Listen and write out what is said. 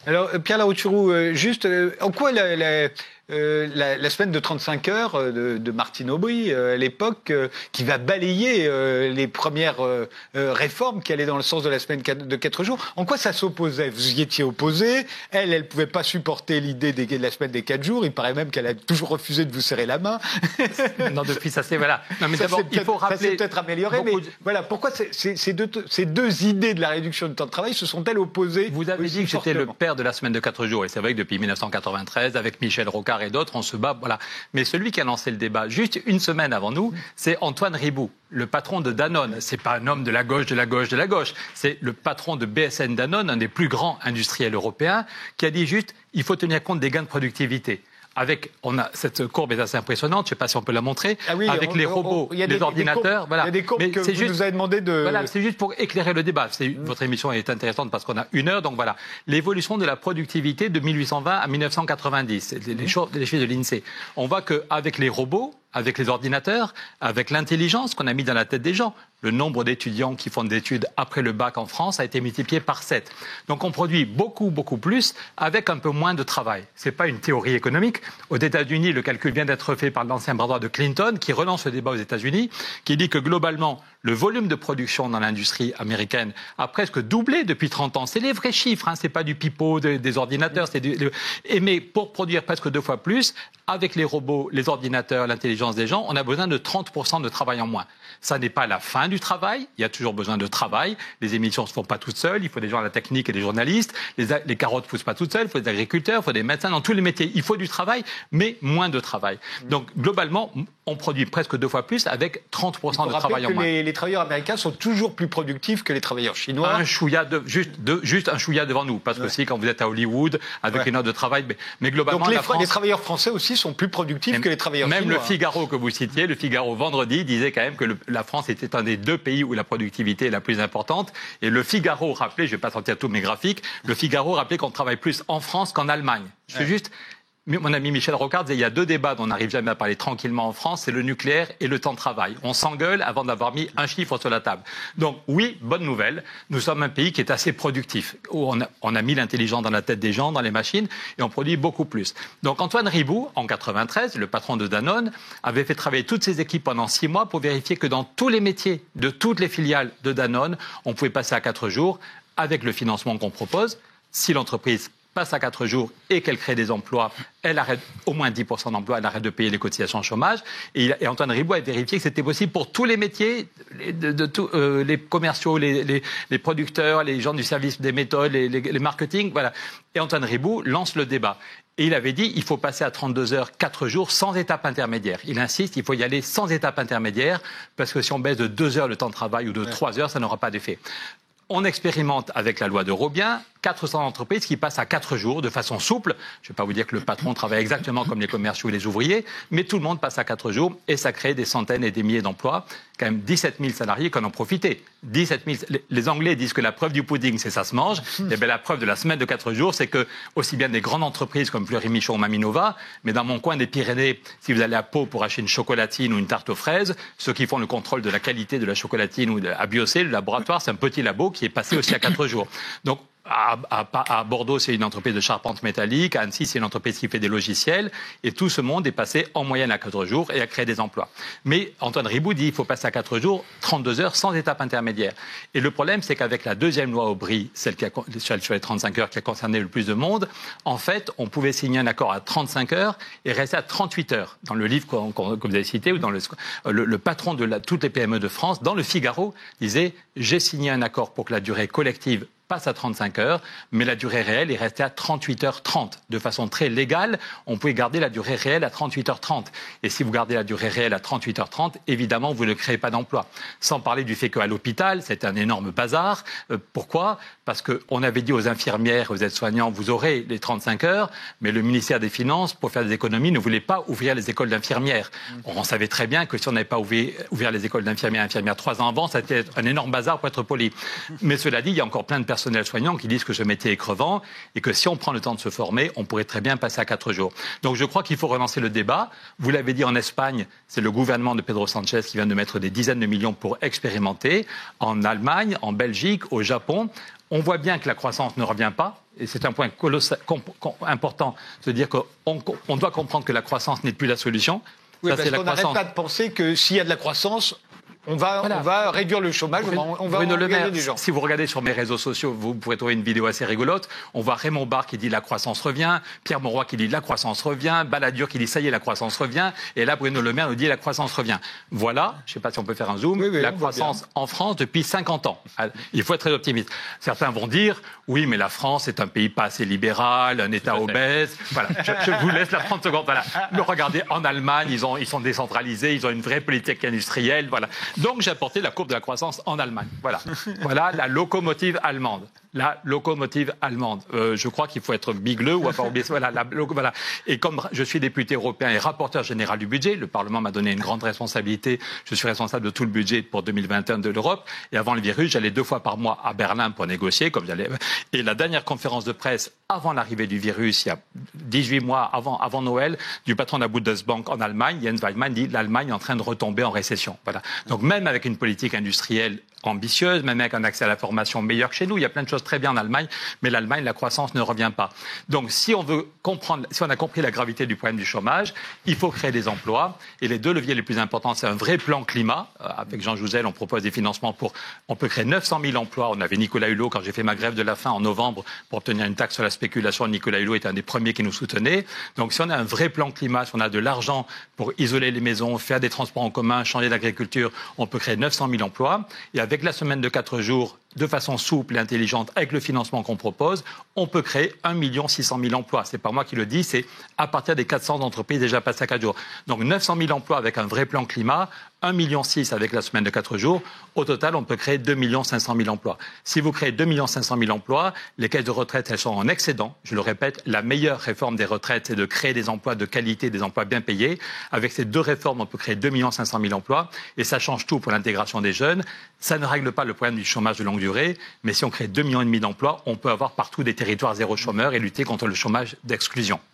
Alors, Pierre Larouturou, juste, en quoi la semaine de 35 heures de Martine Aubry, à l'époque, qui va balayer les premières réformes qui allaient dans le sens de la semaine de 4 jours, en quoi ça s'opposait? Vous y étiez opposé, elle pouvait pas supporter l'idée de la semaine des 4 jours, il paraît même qu'elle a toujours refusé de vous serrer la main. Non, depuis ça, c'est... Voilà. Non, mais d'abord, il faut rappeler... Ça s'est peut-être amélioré, mais voilà, pourquoi ces deux idées de la réduction du temps de travail se sont-elles opposées? Vous avez dit que j'étais le père de la semaine de 4 jours, et c'est vrai que depuis 1993, avec Michel Rocard et d'autres, on se bat, voilà. Mais celui qui a lancé le débat, juste une semaine avant nous, c'est Antoine Riboud, le patron de Danone. C'est pas un homme de la gauche, de la gauche, de la gauche. C'est le patron de BSN Danone, un des plus grands industriels européens, qui a dit juste, il faut tenir compte des gains de productivité. Cette courbe est assez impressionnante, je ne sais pas si on peut la montrer, avec les robots, les ordinateurs. Il y a des courbes que vous nous avez demandé de... Voilà, c'est juste pour éclairer le débat. Votre émission est intéressante parce qu'on a 1 heure, donc voilà. L'évolution de la productivité de 1820 à 1990, les chiffres de l'INSEE. On voit qu'avec les robots, avec les ordinateurs, avec l'intelligence qu'on a mis dans la tête des gens, le nombre d'étudiants qui font des études après le bac en France a été multiplié par 7. Donc on produit beaucoup, beaucoup plus avec un peu moins de travail. Ce n'est pas une théorie économique. Aux États-Unis, le calcul vient d'être fait par l'ancien bras droit de Clinton, qui relance le débat aux États-Unis, qui dit que globalement, le volume de production dans l'industrie américaine a presque doublé depuis 30 ans. C'est les vrais chiffres, hein, ce n'est pas du pipeau des ordinateurs. Mais pour produire presque 2 fois plus, avec les robots, les ordinateurs, l'intelligence des gens, on a besoin de 30% de travail en moins. Ça n'est pas la fin du travail, il y a toujours besoin de travail. Les émissions ne se font pas toutes seules, il faut des gens à la technique et des journalistes. Les carottes ne poussent pas toutes seules, il faut des agriculteurs, il faut des médecins, dans tous les métiers. Il faut du travail, mais moins de travail. Donc globalement, on produit presque 2 fois plus avec 30% de travail en moins. Les travailleurs américains sont toujours plus productifs que les travailleurs chinois. Juste un chouïa devant nous, parce que si quand vous êtes à Hollywood, avec une heure de travail, mais globalement... Donc les travailleurs français aussi sont plus productifs que les travailleurs chinois. Même le Figaro que vous citiez, le Figaro vendredi disait quand même que la France était un des 2 pays où la productivité est la plus importante. Et le Figaro rappelait, je ne vais pas sortir tous mes graphiques, le Figaro rappelait qu'on travaille plus en France qu'en Allemagne. Je fais juste... Mon ami Michel Rocard disait il y a 2 débats dont on n'arrive jamais à parler tranquillement en France, c'est le nucléaire et le temps de travail. On s'engueule avant d'avoir mis un chiffre sur la table. Donc oui, bonne nouvelle, nous sommes un pays qui est assez productif, où on a mis l'intelligence dans la tête des gens, dans les machines, et on produit beaucoup plus. Donc Antoine Riboud, en 93, le patron de Danone, avait fait travailler toutes ses équipes pendant 6 mois pour vérifier que dans tous les métiers de toutes les filiales de Danone, on pouvait passer à 4 jours avec le financement qu'on propose. Si l'entreprise passe à 4 jours et qu'elle crée des emplois, elle arrête au moins 10% d'emplois, elle arrête de payer les cotisations chômage. Et Antoine Riboud a vérifié que c'était possible pour tous les métiers, les commerciaux, les producteurs, les gens du service des méthodes, les marketing, voilà. Et Antoine Riboud lance le débat. Et il avait dit il faut passer à 32 heures, 4 jours, sans étape intermédiaire. Il insiste, il faut y aller sans étape intermédiaire, parce que si on baisse de 2 heures le temps de travail ou de 3 heures, ça n'aura pas d'effet. On expérimente avec la loi de Robien 400 entreprises qui passent à 4 jours de façon souple. Je ne vais pas vous dire que le patron travaille exactement comme les commerciaux ou les ouvriers, mais tout le monde passe à 4 jours et ça crée des centaines et des milliers d'emplois. Quand même 17 000 salariés qui en ont profité. 17 000. Les Anglais disent que la preuve du pudding, c'est ça se mange. Et bien la preuve de la semaine de 4 jours, c'est que aussi bien des grandes entreprises comme Fleury-Michon ou Maminova, mais dans mon coin des Pyrénées, si vous allez à Pau pour acheter une chocolatine ou une tarte aux fraises, ceux qui font le contrôle de la qualité de la chocolatine ou à Biocé, le laboratoire, c'est un petit labo qui est passé aussi à 4 jours. Donc, à Bordeaux, c'est une entreprise de charpente métallique. À Annecy, c'est une entreprise qui fait des logiciels. Et tout ce monde est passé en moyenne à 4 jours et a créé des emplois. Mais Antoine Riboud dit qu'il faut passer à 4 jours, 32 heures, sans étape intermédiaire. Et le problème, c'est qu'avec la deuxième loi Aubry, celle sur les 35 heures qui a concerné le plus de monde, en fait, on pouvait signer un accord à 35 heures et rester à 38 heures. Dans le livre que vous avez cité, ou dans le patron de toutes les PME de France, dans le Figaro, disait « J'ai signé un accord pour que la durée collective passe à 35 heures, mais la durée réelle est restée à 38h30. De façon très légale, on pouvait garder la durée réelle à 38h30. Et si vous gardez la durée réelle à 38h30, évidemment, vous ne créez pas d'emploi. Sans parler du fait qu'à l'hôpital, c'est un énorme bazar. Pourquoi ? Parce qu'on avait dit aux infirmières, aux aides-soignants, vous aurez les 35 heures, mais le ministère des Finances, pour faire des économies, ne voulait pas ouvrir les écoles d'infirmières. On savait très bien que si on n'avait pas ouvert les écoles d'infirmières et infirmières 3 ans avant, ça allait être un énorme bazar pour être poli. Mais cela dit, il y a encore plein de personnels soignants qui disent que ce métier est crevant et que si on prend le temps de se former, on pourrait très bien passer à 4 jours. Donc je crois qu'il faut relancer le débat. Vous l'avez dit, en Espagne, c'est le gouvernement de Pedro Sanchez qui vient de mettre des dizaines de millions pour expérimenter. En Allemagne, en Belgique, au Japon, On voit bien que la croissance ne revient pas, et c'est un point important de dire qu'on doit comprendre que la croissance n'est plus la solution. Oui, parce qu'on n'arrête pas de penser que s'il y a de la croissance, on va réduire le chômage, on va Bruno Le Maire, des gens. si vous regardez sur mes réseaux sociaux, vous pourrez trouver une vidéo assez rigolote. On voit Raymond Barre qui dit la croissance revient, Pierre Mauroy qui dit la croissance revient, Balladur qui dit ça y est, la croissance revient, et là Bruno Le Maire nous dit la croissance revient. Voilà, je ne sais pas si on peut faire un zoom, la croissance en France depuis 50 ans. Il faut être très optimiste. Certains vont dire, oui, mais la France est un pays pas assez libéral, un État obèse. Voilà, je vous laisse la 30 secondes. Voilà. Mais regardez, en Allemagne, ils sont décentralisés, ils ont une vraie politique industrielle. Voilà. Donc j'ai apporté la courbe de la croissance en Allemagne. Voilà, voilà la locomotive allemande. La locomotive allemande. Je crois qu'il faut être bigleux ou avoir oublié. Voilà, voilà. Et comme je suis député européen et rapporteur général du budget, le Parlement m'a donné une grande responsabilité. Je suis responsable de tout le budget pour 2021 de l'Europe. Et avant le virus, j'allais 2 fois par mois à Berlin pour négocier, comme j'allais. Et la dernière conférence de presse avant l'arrivée du virus, il y a 18 mois avant Noël, du patron de la Bundesbank en Allemagne, Jens Weidmann, dit l'Allemagne est en train de retomber en récession. Voilà. Donc même avec une politique industrielle ambitieuse, même avec un accès à la formation meilleur que chez nous, il y a plein de choses très bien en Allemagne, mais l'Allemagne, la croissance ne revient pas. Donc si on veut comprendre, si on a compris la gravité du problème du chômage, il faut créer des emplois. Et les 2 leviers les plus importants, c'est un vrai plan climat. Avec Jean Jouzel, on propose des financements on peut créer 900 000 emplois. On avait Nicolas Hulot, quand j'ai fait ma grève de la faim en novembre, pour obtenir une taxe sur la spéculation. Nicolas Hulot était un des premiers qui nous soutenait. Donc si on a un vrai plan climat, si on a de l'argent pour isoler les maisons, faire des transports en commun, changer d'agriculture, on peut créer 900 000 emplois. Et avec la semaine de 4 jours, de façon souple et intelligente, avec le financement qu'on propose, on peut créer 1 600 000 emplois. C'est pas moi qui le dis, c'est à partir des 400 entreprises déjà passées à 4 jours. Donc 900 000 emplois avec un vrai plan climat, 1,6 million avec la semaine de 4 jours. Au total, on peut créer 2 500 000 emplois. Si vous créez 2 500 000 emplois, les caisses de retraite, elles sont en excédent. Je le répète, la meilleure réforme des retraites, c'est de créer des emplois de qualité, des emplois bien payés. Avec ces 2 réformes, on peut créer 2 500 000 emplois. Et ça change tout pour l'intégration des jeunes. Ça ne règle pas le problème du chômage de longue durée. Mais si on crée 2,5 millions d'emplois, on peut avoir partout des territoires zéro chômeur et lutter contre le chômage d'exclusion.